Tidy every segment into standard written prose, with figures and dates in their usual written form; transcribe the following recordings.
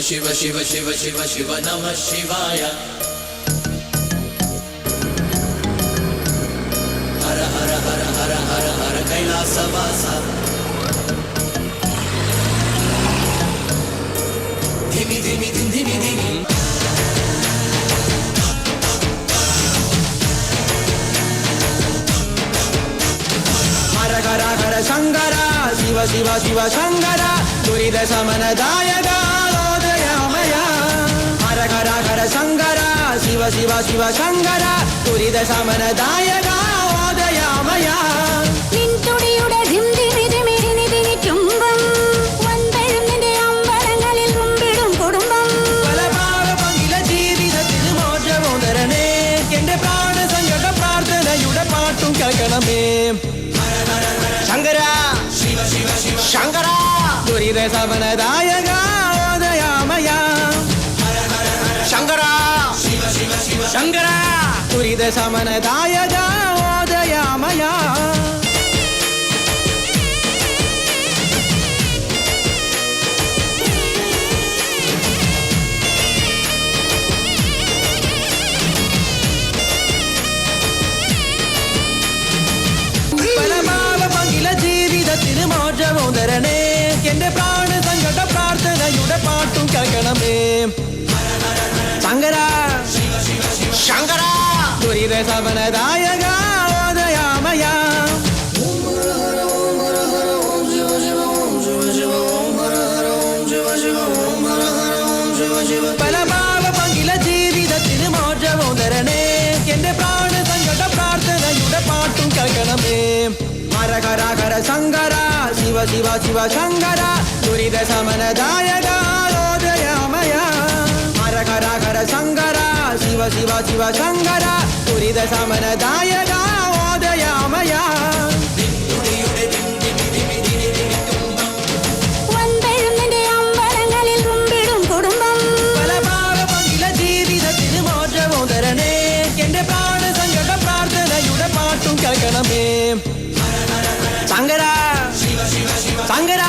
शिव शिव शिव शिव शिव नमः शिवाय हर हर हर हर हर हर कैलासवासा धिमि धिमि धिमि धिमि हर हर हर शंकर शिव शिव शिव शंकर दुरित शमनदायक हर हर शंकर शिव शिव शिव शंकर दुरित शमनदायक ഓദയാമയ നിൻതുടിയുടെ ധിംധിമിതിമിരിനിതിനിക്കുമ്പം വൻപെഴുന്നിന്റെ അമ്പലങ്ങളിൽ മുമ്പിടും കുടുംബം പലഭാവ പങ്കില ജീവിതത്തിന് മോചമോ തരണേ എന്റെ പ്രാണസങ്കട പ്രാർത്ഥനയുടെ പാട്ടും കേൾക്കണമേ ശങ്കര ശിവ ശിവ ശിവ ശങ്കര ദുരിത ശമനദായക ഓദയാമയ ശങ്കര ശിവ ശിവ ശിവ ശങ്കര ദുരിത ശമനദായക ഓദയാമയ പരമാവ പങ്കില ജീവിതത്തിന് മോചമോ തരണേ എന്റെ പ്രാണസങ്കട പ്രാർത്ഥനയുടെ പാട്ടും കേൾക്കണമേ ശങ്കര ശങ്കര ദുരിത ശമനദായക ഓദയാമയ പരമാവ പങ്കില ജീവിതത്തിന് മോചമോ തരണേ എന്റെ പ്രാണസങ്കട പ്രാർത്ഥനയുടെ പാട്ടും കേൾക്കണമേ ഹര ഹര ഹര ശങ്കര ശിവ ശിവ ശിവ ശങ്കര ദുരിത ശമനദായക ഓദയാമയ ഹര ഹര ഹര ശങ്കര ശിവ ശിവ ശിവ ശങ്കര ദുരിത ശമനദായക ഓദയാമയ വൻപെഴുന്നിന്റെ അമ്പലങ്ങളിൽ മുമ്പിടും കുടുംബം പലഭാവ പങ്കില ജീവിതത്തിന് മോചമോ തരണേ എന്റെ പ്രാണസങ്കട പ്രാർത്ഥനയുടെ പാട്ടും കേൾക്കണമേ ശങ്കര ശങ്കര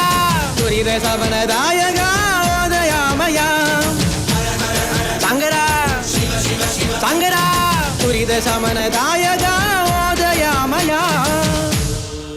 ദുരിത ശമനദായക ഓദയാമയ ശങ്കര ശങ്കര ദുരിത ശമനദായക